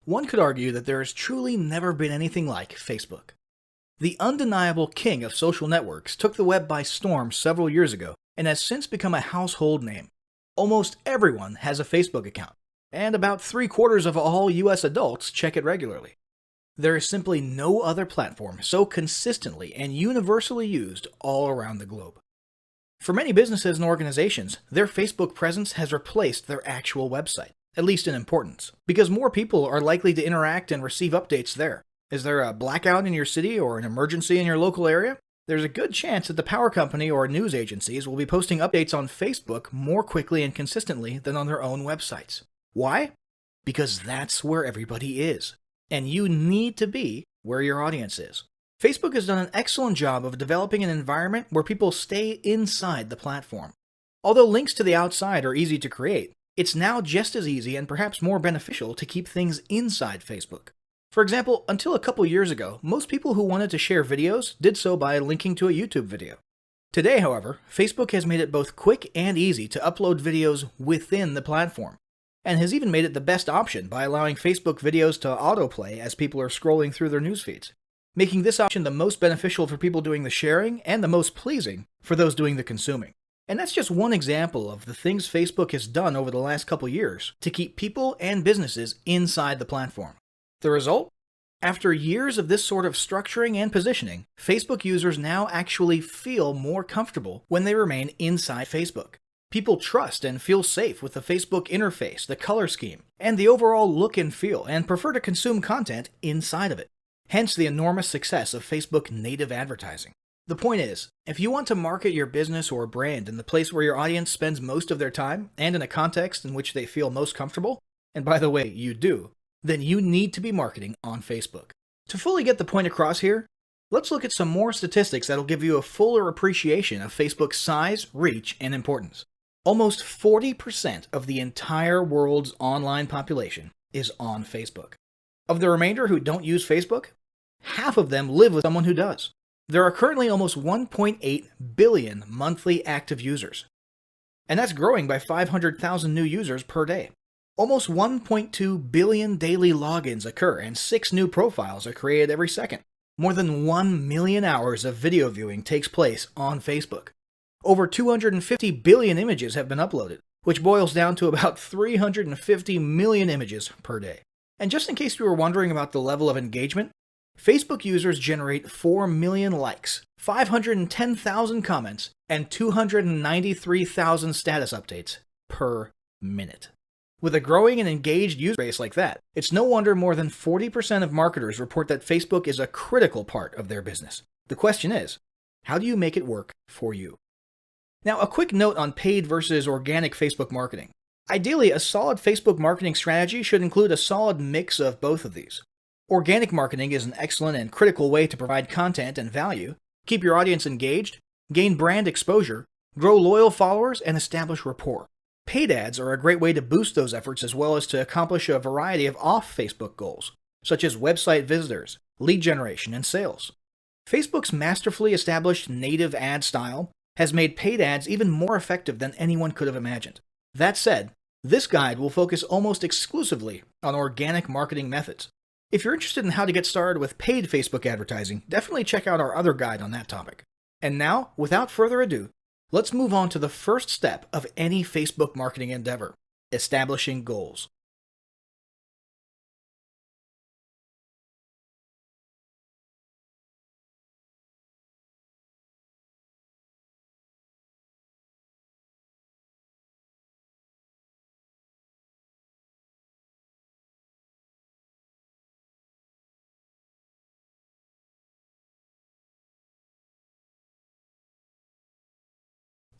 One could argue that there has truly never been anything like Facebook. The undeniable king of social networks took the web by storm several years ago and has since become a household name. Almost everyone has a Facebook account, and about 3/4 of all US adults check it regularly. There is simply no other platform so consistently and universally used all around the globe. For many businesses and organizations, their Facebook presence has replaced their actual website, at least in importance, because more people are likely to interact and receive updates there. Is there a blackout in your city or an emergency in your local area? There's a good chance that the power company or news agencies will be posting updates on Facebook more quickly and consistently than on their own websites. Why? Because that's where everybody is. And you need to be where your audience is. Facebook has done an excellent job of developing an environment where people stay inside the platform. Although links to the outside are easy to create, it's now just as easy and perhaps more beneficial to keep things inside Facebook. For example, until a couple years ago, most people who wanted to share videos did so by linking to a YouTube video. Today, however, Facebook has made it both quick and easy to upload videos within the platform, and has even made it the best option by allowing Facebook videos to autoplay as people are scrolling through their news feeds, making this option the most beneficial for people doing the sharing and the most pleasing for those doing the consuming. And that's just one example of the things Facebook has done over the last couple years to keep people and businesses inside the platform. The result? After years of this sort of structuring and positioning, Facebook users now actually feel more comfortable when they remain inside Facebook. People trust and feel safe with the Facebook interface, the color scheme, and the overall look and feel, and prefer to consume content inside of it. Hence the enormous success of Facebook native advertising. The point is, if you want to market your business or brand in the place where your audience spends most of their time and in a context in which they feel most comfortable, and by the way, you do, then you need to be marketing on Facebook. To fully get the point across here, let's look at some more statistics that'll give you a fuller appreciation of Facebook's size, reach, and importance. Almost 40% of the entire world's online population is on Facebook. Of the remainder who don't use Facebook, half of them live with someone who does. There are currently almost 1.8 billion monthly active users, and that's growing by 500,000 new users per day. Almost 1.2 billion daily logins occur, and 6 new profiles are created every second. More than 1 million hours of video viewing takes place on Facebook. Over 250 billion images have been uploaded, which boils down to about 350 million images per day. And just in case you were wondering about the level of engagement, Facebook users generate 4 million likes, 510,000 comments, and 293,000 status updates per minute. With a growing and engaged user base like that, it's no wonder more than 40% of marketers report that Facebook is a critical part of their business. The question is, how do you make it work for you? Now, a quick note on paid versus organic Facebook marketing. Ideally, a solid Facebook marketing strategy should include a solid mix of both of these. Organic marketing is an excellent and critical way to provide content and value, keep your audience engaged, gain brand exposure, grow loyal followers, and establish rapport. Paid ads are a great way to boost those efforts as well as to accomplish a variety of off-Facebook goals, such as website visitors, lead generation, and sales. Facebook's masterfully established native ad style has made paid ads even more effective than anyone could have imagined. That said, this guide will focus almost exclusively on organic marketing methods. If you're interested in how to get started with paid Facebook advertising, definitely check out our other guide on that topic. And now, without further ado, let's move on to the first step of any Facebook marketing endeavor: establishing goals.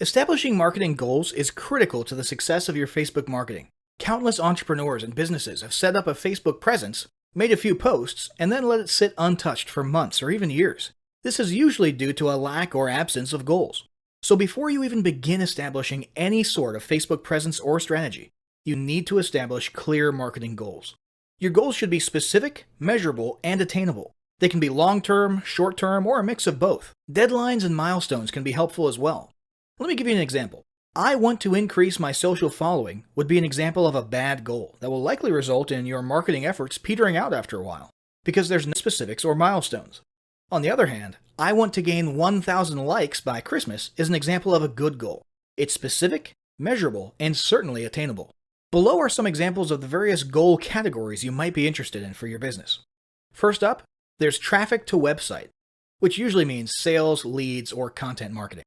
Establishing marketing goals is critical to the success of your Facebook marketing. Countless entrepreneurs and businesses have set up a Facebook presence, made a few posts, and then let it sit untouched for months or even years. This is usually due to a lack or absence of goals. So before you even begin establishing any sort of Facebook presence or strategy, you need to establish clear marketing goals. Your goals should be specific, measurable, and attainable. They can be long-term, short-term, or a mix of both. Deadlines and milestones can be helpful as well. Let me give you an example. I want to increase my social following would be an example of a bad goal that will likely result in your marketing efforts petering out after a while, because there's no specifics or milestones. On the other hand, I want to gain 1,000 likes by Christmas is an example of a good goal. It's specific, measurable, and certainly attainable. Below are some examples of the various goal categories you might be interested in for your business. First up, there's traffic to website, which usually means sales, leads, or content marketing.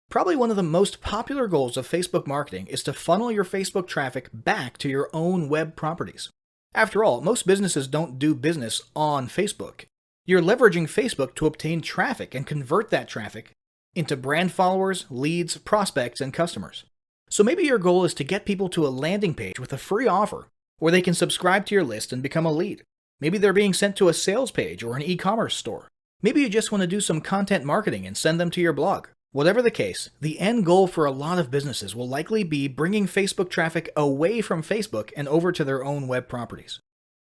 Probably one of the most popular goals of Facebook marketing is to funnel your Facebook traffic back to your own web properties. After all, most businesses don't do business on Facebook. You're leveraging Facebook to obtain traffic and convert that traffic into brand followers, leads, prospects, and customers. So maybe your goal is to get people to a landing page with a free offer where they can subscribe to your list and become a lead. Maybe they're being sent to a sales page or an e-commerce store. Maybe you just want to do some content marketing and send them to your blog. Whatever the case, the end goal for a lot of businesses will likely be bringing Facebook traffic away from Facebook and over to their own web properties.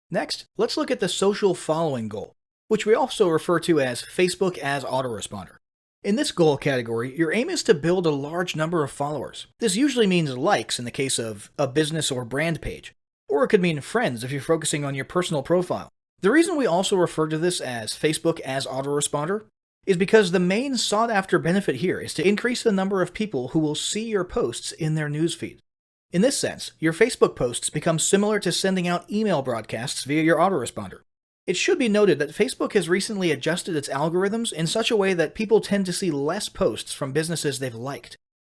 Next, let's look at the social following goal, which we also refer to as Facebook as autoresponder. In this goal category, your aim is to build a large number of followers. This usually means likes in the case of a business or brand page, or it could mean friends if you're focusing on your personal profile. The reason we also refer to this as Facebook as autoresponder is because the main sought-after benefit here is to increase the number of people who will see your posts in their newsfeed. In this sense, your Facebook posts become similar to sending out email broadcasts via your autoresponder. It should be noted that Facebook has recently adjusted its algorithms in such a way that people tend to see less posts from businesses they've liked.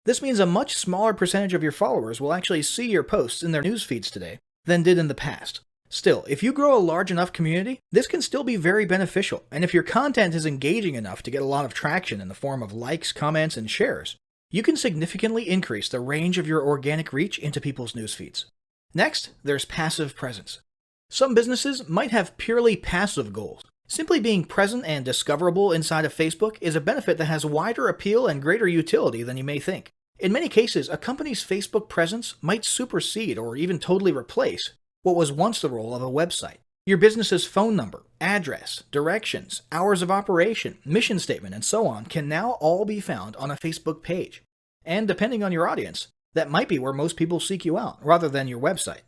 This means a much smaller percentage of your followers will actually see your posts in their news feeds today than did in the past. Still, if you grow a large enough community, this can still be very beneficial, and if your content is engaging enough to get a lot of traction in the form of likes, comments, and shares, you can significantly increase the range of your organic reach into people's news feeds. Next, there's passive presence. Some businesses might have purely passive goals. Simply being present and discoverable inside of Facebook is a benefit that has wider appeal and greater utility than you may think. In many cases, a company's Facebook presence might supersede or even totally replace what was once the role of a website. Your business's phone number, address, directions, hours of operation, mission statement, and so on can now all be found on a Facebook page. And depending on your audience, that might be where most people seek you out, rather than your website.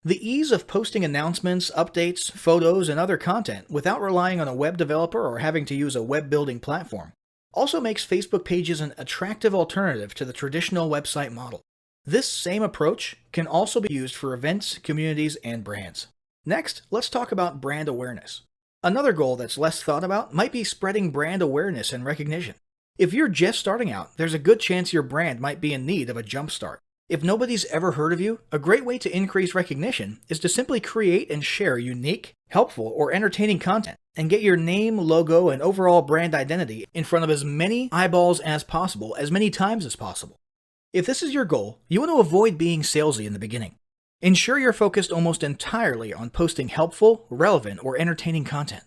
The ease of posting announcements, updates, photos, and other content without relying on a web developer or having to use a web-building platform also makes Facebook pages an attractive alternative to the traditional website model. This same approach can also be used for events, communities, and brands. Next, let's talk about brand awareness. Another goal that's less thought about might be spreading brand awareness and recognition. If you're just starting out, there's a good chance your brand might be in need of a jump start. If nobody's ever heard of you, a great way to increase recognition is to simply create and share unique, helpful, or entertaining content and get your name, logo, and overall brand identity in front of as many eyeballs as possible, as many times as possible. If this is your goal, you want to avoid being salesy in the beginning. Ensure you're focused almost entirely on posting helpful, relevant, or entertaining content.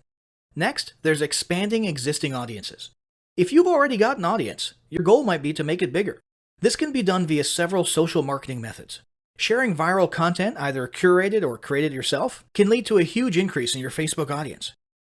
Next, there's expanding existing audiences. If you've already got an audience, your goal might be to make it bigger. This can be done via several social marketing methods. Sharing viral content, either curated or created yourself, can lead to a huge increase in your Facebook audience.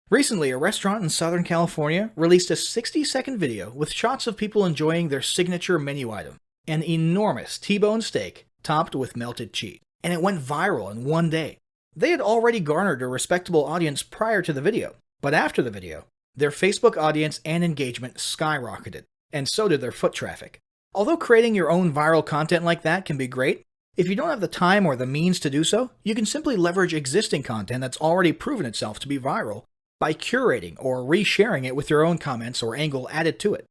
Recently, a restaurant in Southern California released a 60-second video with shots of people enjoying their signature menu item, an enormous T-bone steak topped with melted cheese, and it went viral in one day. They had already garnered a respectable audience prior to the video, but after the video, their Facebook audience and engagement skyrocketed, and so did their foot traffic. Although creating your own viral content like that can be great, if you don't have the time or the means to do so, you can simply leverage existing content that's already proven itself to be viral by curating or resharing it with your own comments or angle added to it.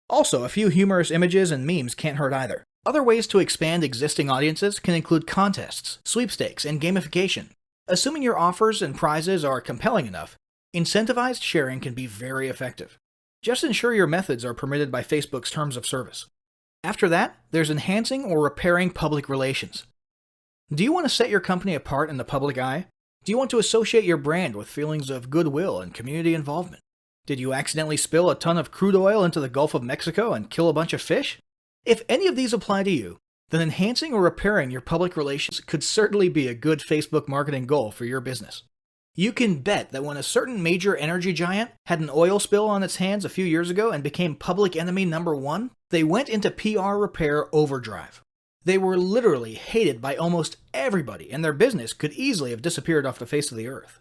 Also, a few humorous images and memes can't hurt either. Other ways to expand existing audiences can include contests, sweepstakes, and gamification. Assuming your offers and prizes are compelling enough, incentivized sharing can be very effective. Just ensure your methods are permitted by Facebook's terms of service. After that, there's enhancing or repairing public relations. Do you want to set your company apart in the public eye? Do you want to associate your brand with feelings of goodwill and community involvement? Did you accidentally spill a ton of crude oil into the Gulf of Mexico and kill a bunch of fish? If any of these apply to you, then enhancing or repairing your public relations could certainly be a good Facebook marketing goal for your business. You can bet that when a certain major energy giant had an oil spill on its hands a few years ago and became public enemy number one, they went into PR repair overdrive. They were literally hated by almost everybody, and their business could easily have disappeared off the face of the earth.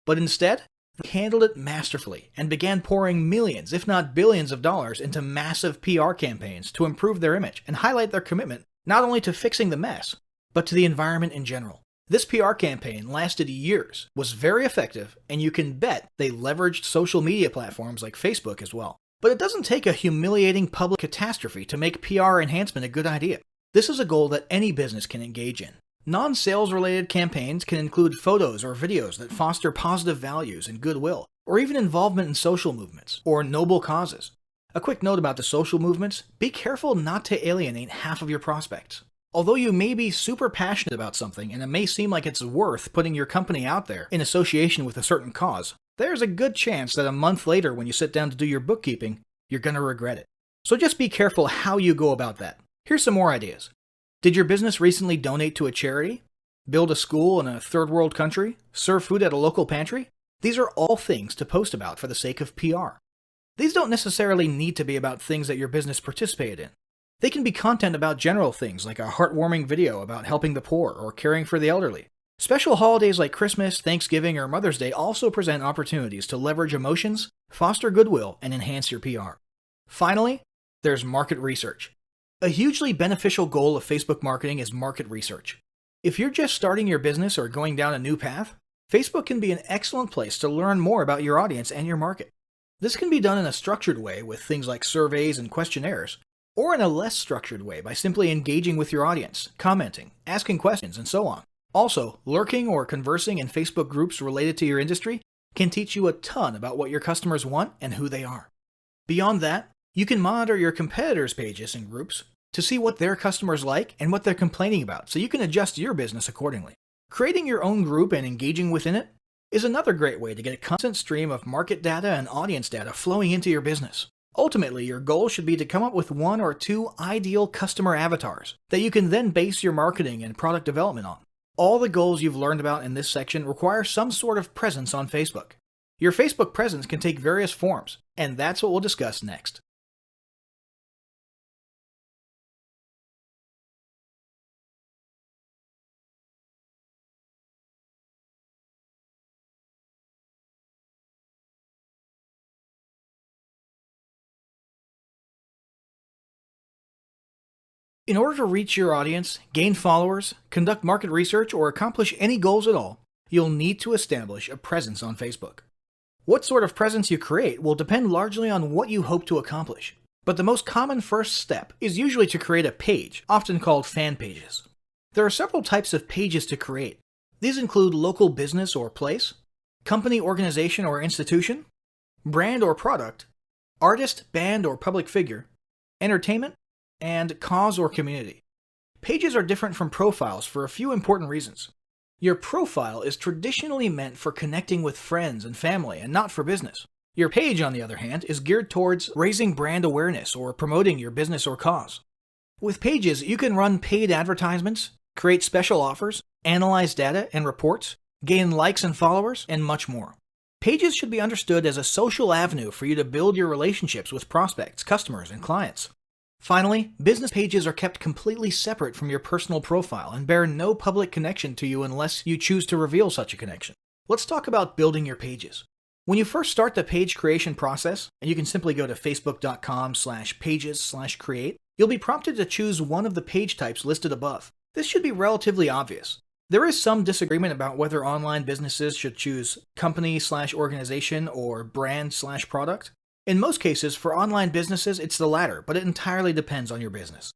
But instead, they handled it masterfully and began pouring millions, if not billions of dollars into massive PR campaigns to improve their image and highlight their commitment not only to fixing the mess, but to the environment in general. This PR campaign lasted years, was very effective, and you can bet they leveraged social media platforms like Facebook as well. But it doesn't take a humiliating public catastrophe to make PR enhancement a good idea. This is a goal that any business can engage in. Non-sales related campaigns can include photos or videos that foster positive values and goodwill, or even involvement in social movements or noble causes. A quick note about the social movements: be careful not to alienate half of your prospects. Although you may be super passionate about something and it may seem like it's worth putting your company out there in association with a certain cause, there's a good chance that a month later when you sit down to do your bookkeeping, you're going to regret it. So just be careful how you go about that. Here's some more ideas. Did your business recently donate to a charity? Build a school in a third world country? Serve food at a local pantry? These are all things to post about for the sake of PR. These don't necessarily need to be about things that your business participated in. They can be content about general things like a heartwarming video about helping the poor or caring for the elderly. Special holidays like Christmas, Thanksgiving, or Mother's Day also present opportunities to leverage emotions, foster goodwill, and enhance your PR. Finally, there's market research. A hugely beneficial goal of Facebook marketing is market research. If you're just starting your business or going down a new path, Facebook can be an excellent place to learn more about your audience and your market. This can be done in a structured way with things like surveys and questionnaires, or in a less structured way by simply engaging with your audience, commenting, asking questions, and so on. Also, lurking or conversing in Facebook groups related to your industry can teach you a ton about what your customers want and who they are. Beyond that, you can monitor your competitors' pages and groups to see what their customers like and what they're complaining about, so you can adjust your business accordingly. Creating your own group and engaging within it is another great way to get a constant stream of market data and audience data flowing into your business. Ultimately, your goal should be to come up with 1 or 2 ideal customer avatars that you can then base your marketing and product development on. All the goals you've learned about in this section require some sort of presence on Facebook. Your Facebook presence can take various forms, and that's what we'll discuss next. In order to reach your audience, gain followers, conduct market research, or accomplish any goals at all, you'll need to establish a presence on Facebook. What sort of presence you create will depend largely on what you hope to accomplish. But the most common first step is usually to create a page, often called fan pages. There are several types of pages to create. These include local business or place, company, organization, or institution, brand or product, artist, band, or public figure, entertainment, and cause or community. Pages are different from profiles for a few important reasons. Your profile is traditionally meant for connecting with friends and family and not for business. Your page, on the other hand, is geared towards raising brand awareness or promoting your business or cause. With pages, you can run paid advertisements, create special offers, analyze data and reports, gain likes and followers, and much more. Pages should be understood as a social avenue for you to build your relationships with prospects, customers, and clients. Finally, business pages are kept completely separate from your personal profile and bear no public connection to you unless you choose to reveal such a connection. Let's talk about building your pages. When you first start the page creation process, and you can simply go to facebook.com/pages/create, you'll be prompted to choose one of the page types listed above. This should be relatively obvious. There is some disagreement about whether online businesses should choose company/organization or brand/product. In most cases, for online businesses, it's the latter, but it entirely depends on your business.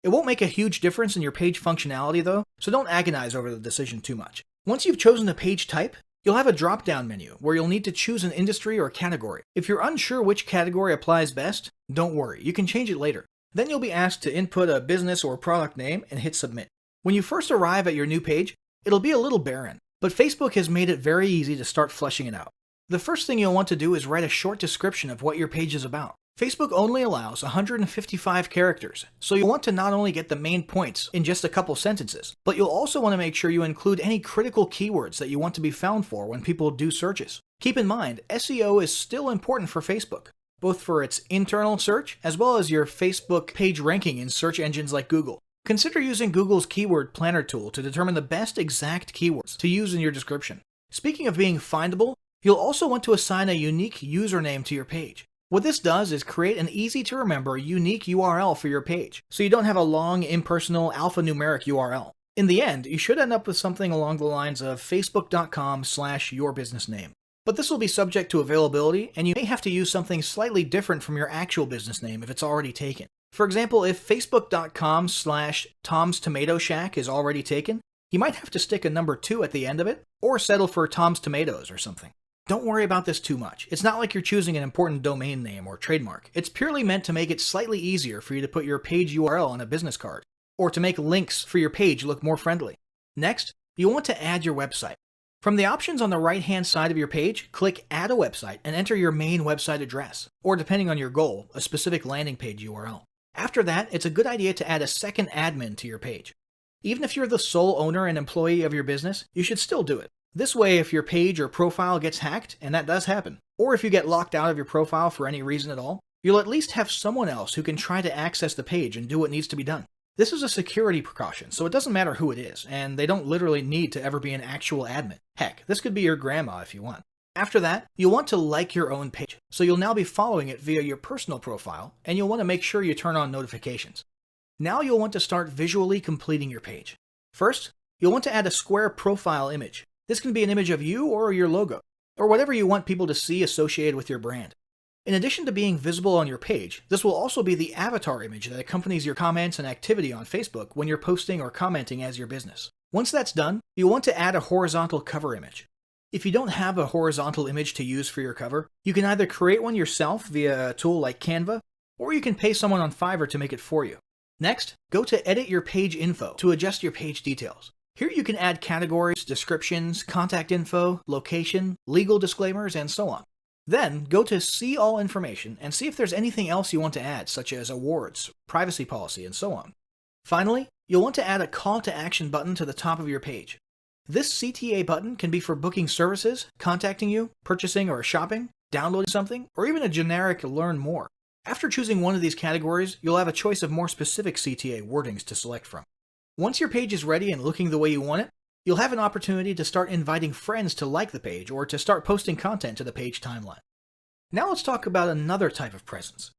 It won't make a huge difference in your page functionality though, so don't agonize over the decision too much. Once you've chosen a page type, you'll have a drop-down menu where you'll need to choose an industry or category. If you're unsure which category applies best, don't worry, you can change it later. Then you'll be asked to input a business or product name and hit submit. When you first arrive at your new page, it'll be a little barren, but Facebook has made it very easy to start fleshing it out. The first thing you'll want to do is write a short description of what your page is about. Facebook only allows 155 characters, so you'll want to not only get the main points in just a couple sentences, but you'll also want to make sure you include any critical keywords that you want to be found for when people do searches. Keep in mind, SEO is still important for Facebook, both for its internal search as well as your Facebook page ranking in search engines like Google. Consider using Google's Keyword Planner tool to determine the best exact keywords to use in your description. Speaking of being findable, you'll also want to assign a unique username to your page. What this does is create an easy-to-remember unique URL for your page, so you don't have a long, impersonal, alphanumeric URL. In the end, you should end up with something along the lines of facebook.com/yourbusinessname. But this will be subject to availability, and you may have to use something slightly different from your actual business name if it's already taken. For example, if facebook.com/Tom's Tomato Shack is already taken, you might have to stick a number 2 at the end of it, or settle for Tom's Tomatoes or something. Don't worry about this too much. It's not like you're choosing an important domain name or trademark. It's purely meant to make it slightly easier for you to put your page URL on a business card, or to make links for your page look more friendly. Next, you'll want to add your website. From the options on the right-hand side of your page, click Add a Website and enter your main website address, or depending on your goal, a specific landing page URL. After that, it's a good idea to add a second admin to your page. Even if you're the sole owner and employee of your business, you should still do it. This way, if your page or profile gets hacked, and that does happen, or if you get locked out of your profile for any reason at all, you'll at least have someone else who can try to access the page and do what needs to be done. This is a security precaution, so it doesn't matter who it is, and they don't literally need to ever be an actual admin. Heck, this could be your grandma if you want. After that, you'll want to like your own page, so you'll now be following it via your personal profile, and you'll want to make sure you turn on notifications. Now you'll want to start visually completing your page. First, you'll want to add a square profile image. This can be an image of you or your logo, or whatever you want people to see associated with your brand. In addition to being visible on your page, this will also be the avatar image that accompanies your comments and activity on Facebook when you're posting or commenting as your business. Once that's done, you'll want to add a horizontal cover image. If you don't have a horizontal image to use for your cover, you can either create one yourself via a tool like Canva, or you can pay someone on Fiverr to make it for you. Next, go to Edit Your Page Info to adjust your page details. Here you can add categories, descriptions, contact info, location, legal disclaimers, and so on. Then, go to See All Information and see if there's anything else you want to add, such as awards, privacy policy, and so on. Finally, you'll want to add a call to action button to the top of your page. This CTA button can be for booking services, contacting you, purchasing or shopping, downloading something, or even a generic Learn More. After choosing one of these categories, you'll have a choice of more specific CTA wordings to select from. Once your page is ready and looking the way you want it, you'll have an opportunity to start inviting friends to like the page or to start posting content to the page timeline. Now let's talk about another type of presence: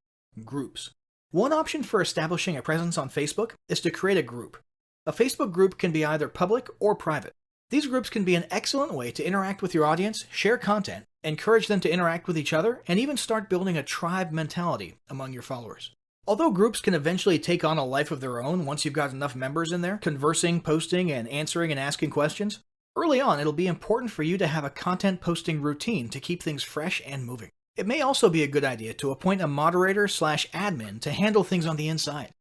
groups. One option for establishing a presence on Facebook is to create a group. A Facebook group can be either public or private. These groups can be an excellent way to interact with your audience, share content, encourage them to interact with each other, and even start building a tribe mentality among your followers. Although groups can eventually take on a life of their own once you've got enough members in there, conversing, posting, and answering and asking questions, early on it'll be important for you to have a content posting routine to keep things fresh and moving. It may also be a good idea to appoint a moderator/admin to handle things on the inside.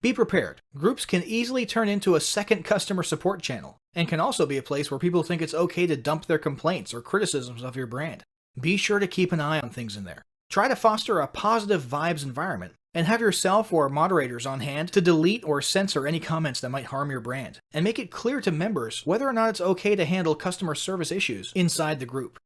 Be prepared. Groups can easily turn into a second customer support channel, and can also be a place where people think it's okay to dump their complaints or criticisms of your brand. Be sure to keep an eye on things in there. Try to foster a positive vibes environment, and have yourself or moderators on hand to delete or censor any comments that might harm your brand, and make it clear to members whether or not it's okay to handle customer service issues inside the group.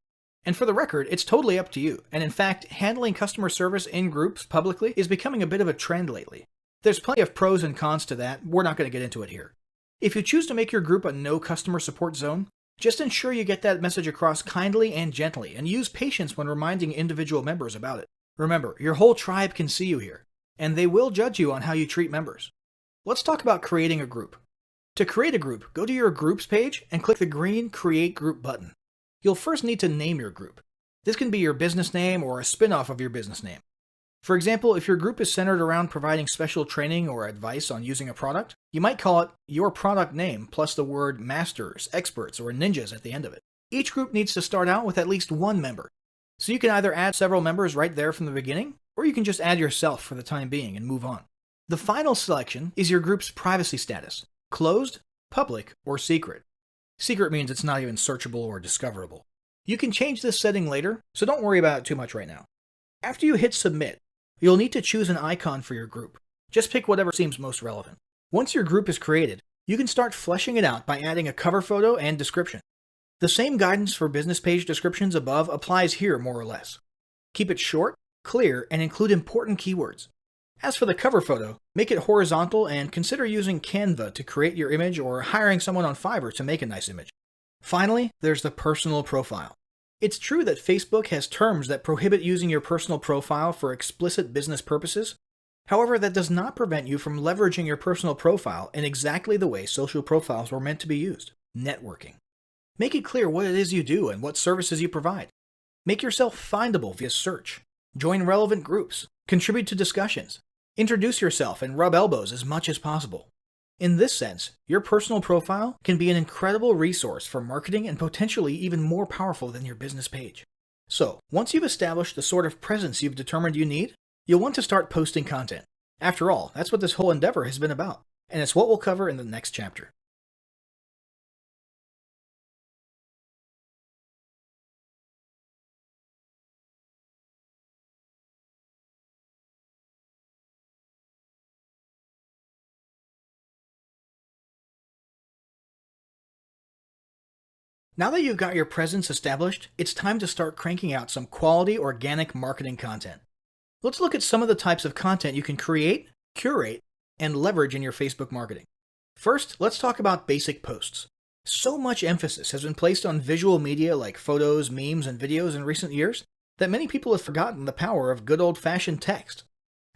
And for the record, it's totally up to you, and in fact, handling customer service in groups publicly is becoming a bit of a trend lately. There's plenty of pros and cons to that, we're not going to get into it here. If you choose to make your group a no customer support zone, just ensure you get that message across kindly and gently, and use patience when reminding individual members about it. Remember, your whole tribe can see you here, and they will judge you on how you treat members. Let's talk about creating a group. To create a group, go to your Groups page and click the green Create Group button. You'll first need to name your group. This can be your business name or a spin-off of your business name. For example, if your group is centered around providing special training or advice on using a product, you might call it Your Product Name plus the word Masters, Experts, or Ninjas at the end of it. Each group needs to start out with at least one member. So you can either add several members right there from the beginning, or you can just add yourself for the time being and move on. The final selection is your group's privacy status: closed, public, or secret. Secret means it's not even searchable or discoverable. You can change this setting later, so don't worry about it too much right now. After you hit submit, you'll need to choose an icon for your group. Just pick whatever seems most relevant. Once your group is created, you can start fleshing it out by adding a cover photo and description. The same guidance for business page descriptions above applies here more or less. Keep it short, clear, and include important keywords. As for the cover photo, make it horizontal and consider using Canva to create your image or hiring someone on Fiverr to make a nice image. Finally, there's the personal profile. It's true that Facebook has terms that prohibit using your personal profile for explicit business purposes. However, that does not prevent you from leveraging your personal profile in exactly the way social profiles were meant to be used: networking. Make it clear what it is you do and what services you provide. Make yourself findable via search. Join relevant groups. Contribute to discussions. Introduce yourself and rub elbows as much as possible. In this sense, your personal profile can be an incredible resource for marketing and potentially even more powerful than your business page. So, once you've established the sort of presence you've determined you need, you'll want to start posting content. After all, that's what this whole endeavor has been about, and it's what we'll cover in the next chapter. Now that you've got your presence established, it's time to start cranking out some quality organic marketing content. Let's look at some of the types of content you can create, curate, and leverage in your Facebook marketing. First, let's talk about basic posts. So much emphasis has been placed on visual media like photos, memes, and videos in recent years that many people have forgotten the power of good old-fashioned text.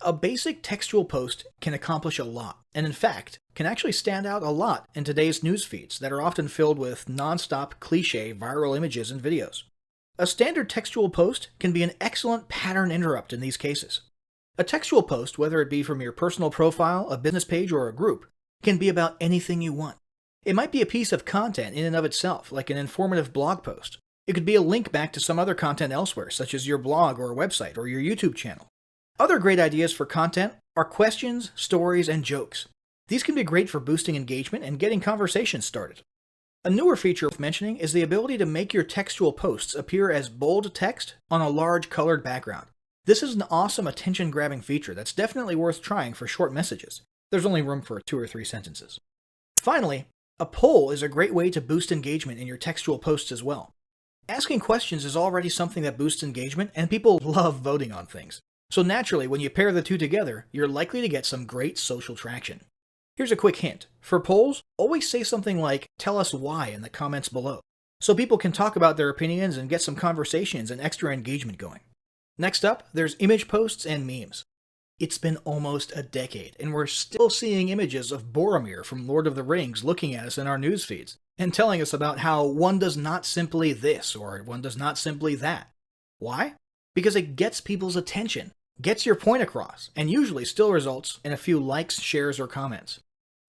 A basic textual post can accomplish a lot, and in fact, can actually stand out a lot in today's news feeds that are often filled with non-stop cliché viral images and videos. A standard textual post can be an excellent pattern interrupt in these cases. A textual post, whether it be from your personal profile, a business page, or a group, can be about anything you want. It might be a piece of content in and of itself, like an informative blog post. It could be a link back to some other content elsewhere, such as your blog or website or your YouTube channel. Other great ideas for content are questions, stories, and jokes. These can be great for boosting engagement and getting conversations started. A newer feature worth mentioning is the ability to make your textual posts appear as bold text on a large colored background. This is an awesome attention-grabbing feature that's definitely worth trying for short messages. There's only room for 2 or 3 sentences. Finally, a poll is a great way to boost engagement in your textual posts as well. Asking questions is already something that boosts engagement, and people love voting on things. So naturally, when you pair the two together, you're likely to get some great social traction. Here's a quick hint. For polls, always say something like, "Tell us why" in the comments below, so people can talk about their opinions and get some conversations and extra engagement going. Next up, there's image posts and memes. It's been almost a decade, and we're still seeing images of Boromir from Lord of the Rings looking at us in our news feeds, and telling us about how one does not simply this, or one does not simply that. Why? Because it gets people's attention, gets your point across, and usually still results in a few likes, shares, or comments.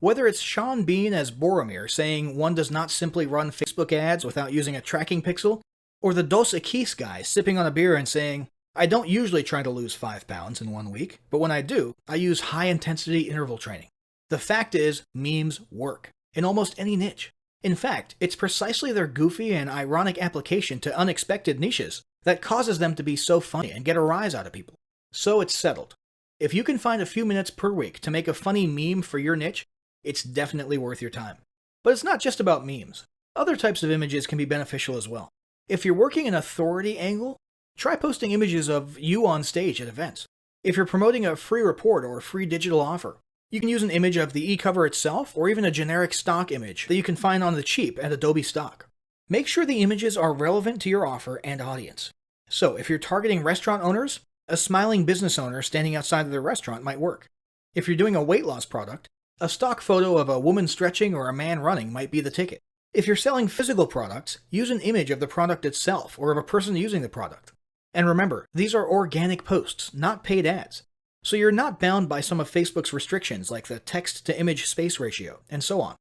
Whether it's Sean Bean as Boromir saying one does not simply run Facebook ads without using a tracking pixel, or the Dos Equis guy sipping on a beer and saying, "I don't usually try to lose 5 pounds in 1 week, but when I do, I use high-intensity interval training." The fact is, memes work, in almost any niche. In fact, it's precisely their goofy and ironic application to unexpected niches that causes them to be so funny and get a rise out of people. So it's settled. If you can find a few minutes per week to make a funny meme for your niche, it's definitely worth your time. But it's not just about memes. Other types of images can be beneficial as well. If you're working an authority angle, try posting images of you on stage at events. If you're promoting a free report or a free digital offer, you can use an image of the e-cover itself or even a generic stock image that you can find on the cheap at Adobe Stock. Make sure the images are relevant to your offer and audience. So if you're targeting restaurant owners, a smiling business owner standing outside of their restaurant might work. If you're doing a weight loss product, a stock photo of a woman stretching or a man running might be the ticket. If you're selling physical products, use an image of the product itself or of a person using the product. And remember, these are organic posts, not paid ads. So you're not bound by some of Facebook's restrictions like the text-to-image space ratio, and so on.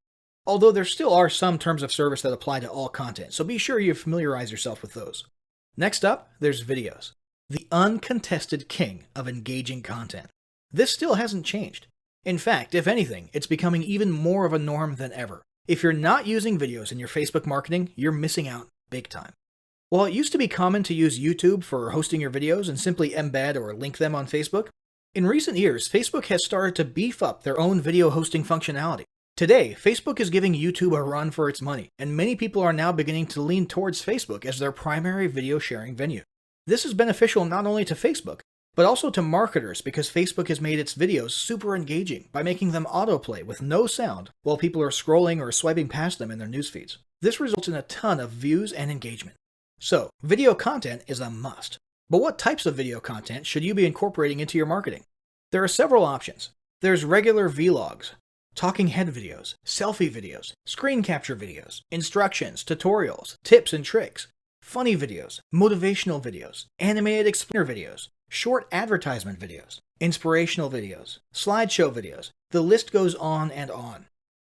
Although there still are some terms of service that apply to all content, so be sure you familiarize yourself with those. Next up, there's videos. The uncontested king of engaging content. This still hasn't changed. In fact, if anything, it's becoming even more of a norm than ever. If you're not using videos in your Facebook marketing, you're missing out big time. While it used to be common to use YouTube for hosting your videos and simply embed or link them on Facebook, In recent years, Facebook has started to beef up their own video hosting functionality. Today, Facebook is giving YouTube a run for its money, and many people are now beginning to lean towards Facebook as their primary video sharing venue. This is beneficial not only to Facebook, but also to marketers because Facebook has made its videos super engaging by making them autoplay with no sound while people are scrolling or swiping past them in their news feeds. This results in a ton of views and engagement. So, video content is a must. But what types of video content should you be incorporating into your marketing? There are several options. There's regular vlogs, talking head videos, selfie videos, screen capture videos, instructions, tutorials, tips and tricks, funny videos, motivational videos, animated explainer videos, short advertisement videos, inspirational videos, slideshow videos. The list goes on and on.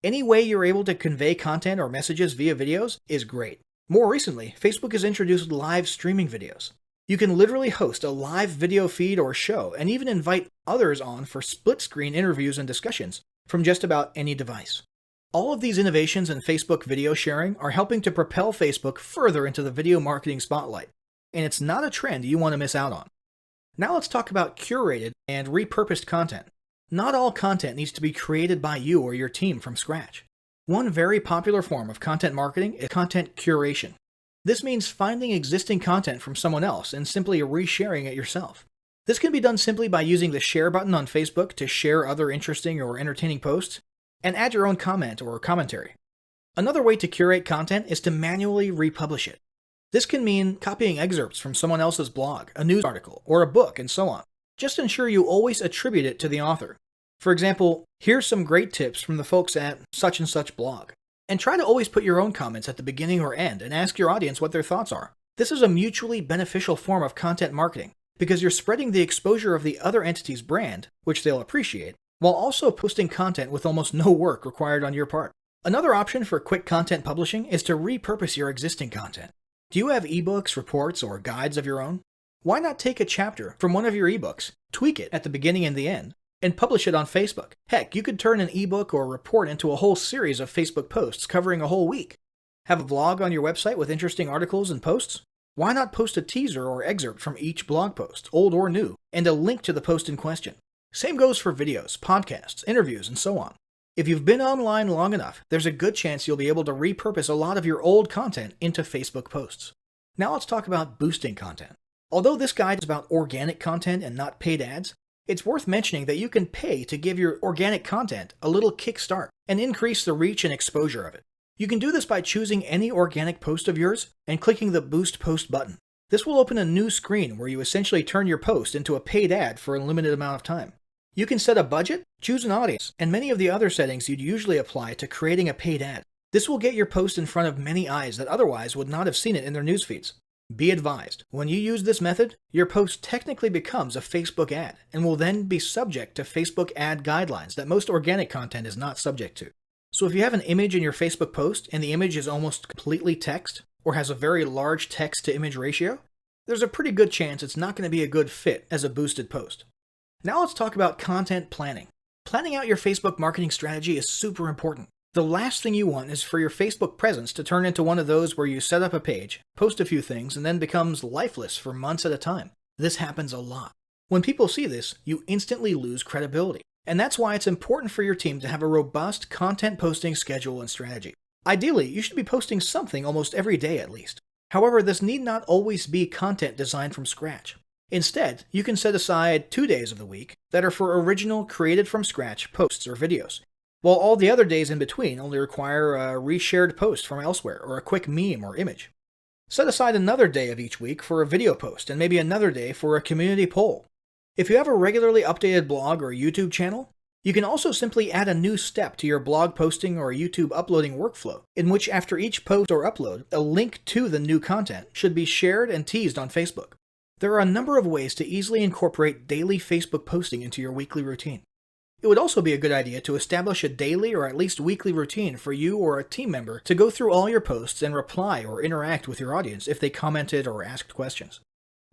Any way you're able to convey content or messages via videos is great. More recently, Facebook has introduced live streaming videos. You can literally host a live video feed or show and even invite others on for split-screen interviews and discussions from just about any device. All of these innovations in Facebook video sharing are helping to propel Facebook further into the video marketing spotlight, and it's not a trend you want to miss out on. Now let's talk about curated and repurposed content. Not all content needs to be created by you or your team from scratch. One very popular form of content marketing is content curation. This means finding existing content from someone else and simply resharing it yourself. This can be done simply by using the share button on Facebook to share other interesting or entertaining posts and add your own comment or commentary. Another way to curate content is to manually republish it. This can mean copying excerpts from someone else's blog, a news article, or a book, and so on. Just ensure you always attribute it to the author. For example, here's some great tips from the folks at such and such blog. And try to always put your own comments at the beginning or end and ask your audience what their thoughts are. This is a mutually beneficial form of content marketing because you're spreading the exposure of the other entity's brand, which they'll appreciate, while also posting content with almost no work required on your part. Another option for quick content publishing is to repurpose your existing content. Do you have ebooks, reports, or guides of your own? Why not take a chapter from one of your ebooks, tweak it at the beginning and the end, and publish it on Facebook? Heck, you could turn an ebook or report into a whole series of Facebook posts covering a whole week. Have a blog on your website with interesting articles and posts? Why not post a teaser or excerpt from each blog post, old or new, and a link to the post in question? Same goes for videos, podcasts, interviews, and so on. If you've been online long enough, there's a good chance you'll be able to repurpose a lot of your old content into Facebook posts. Now let's talk about boosting content. Although this guide is about organic content and not paid ads, it's worth mentioning that you can pay to give your organic content a little kickstart and increase the reach and exposure of it. You can do this by choosing any organic post of yours and clicking the Boost Post button. This will open a new screen where you essentially turn your post into a paid ad for a limited amount of time. You can set a budget, choose an audience, and many of the other settings you'd usually apply to creating a paid ad. This will get your post in front of many eyes that otherwise would not have seen it in their news feeds. Be advised, when you use this method, your post technically becomes a Facebook ad and will then be subject to Facebook ad guidelines that most organic content is not subject to. So if you have an image in your Facebook post and the image is almost completely text or has a very large text to image ratio, there's a pretty good chance it's not going to be a good fit as a boosted post. Now let's talk about content planning. Planning out your Facebook marketing strategy is super important. The last thing you want is for your Facebook presence to turn into one of those where you set up a page, post a few things, and then becomes lifeless for months at a time. This happens a lot. When people see this, you instantly lose credibility. And that's why it's important for your team to have a robust content posting schedule and strategy. Ideally, you should be posting something almost every day at least. However, this need not always be content designed from scratch. Instead, you can set aside 2 days of the week that are for original, created from scratch posts or videos, while all the other days in between only require a reshared post from elsewhere or a quick meme or image. Set aside another day of each week for a video post and maybe another day for a community poll. If you have a regularly updated blog or YouTube channel, you can also simply add a new step to your blog posting or YouTube uploading workflow, in which after each post or upload, a link to the new content should be shared and teased on Facebook. There are a number of ways to easily incorporate daily Facebook posting into your weekly routine. It would also be a good idea to establish a daily or at least weekly routine for you or a team member to go through all your posts and reply or interact with your audience if they commented or asked questions.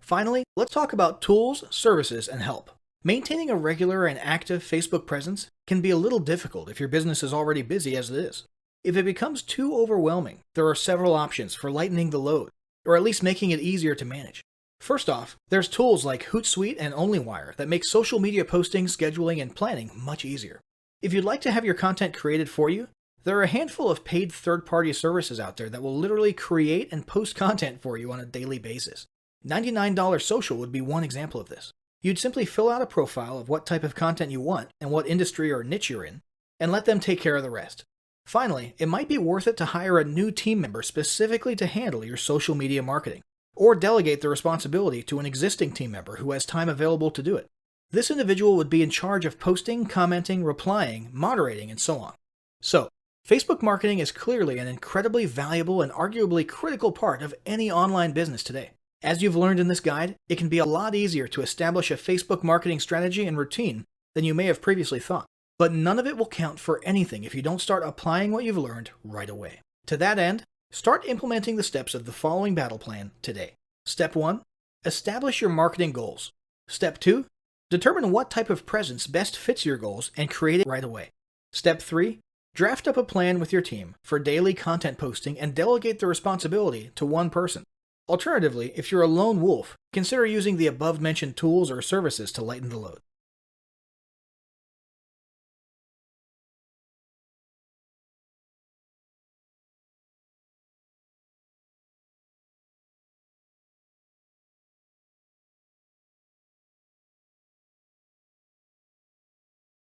Finally, let's talk about tools, services, and help. Maintaining a regular and active Facebook presence can be a little difficult if your business is already busy as it is. If it becomes too overwhelming, there are several options for lightening the load, or at least making it easier to manage. First off, there's tools like Hootsuite and OnlyWire that make social media posting, scheduling, and planning much easier. If you'd like to have your content created for you, there are a handful of paid third-party services out there that will literally create and post content for you on a daily basis. $99 Social would be one example of this. You'd simply fill out a profile of what type of content you want and what industry or niche you're in, and let them take care of the rest. Finally, it might be worth it to hire a new team member specifically to handle your social media marketing, or delegate the responsibility to an existing team member who has time available to do it. This individual would be in charge of posting, commenting, replying, moderating, and so on. So, Facebook marketing is clearly an incredibly valuable and arguably critical part of any online business today. As you've learned in this guide, it can be a lot easier to establish a Facebook marketing strategy and routine than you may have previously thought. But none of it will count for anything if you don't start applying what you've learned right away. To that end, start implementing the steps of the following battle plan today. Step 1. Establish your marketing goals. Step 2. Determine what type of presence best fits your goals and create it right away. Step 3. Draft up a plan with your team for daily content posting and delegate the responsibility to one person. Alternatively, if you're a lone wolf, consider using the above-mentioned tools or services to lighten the load.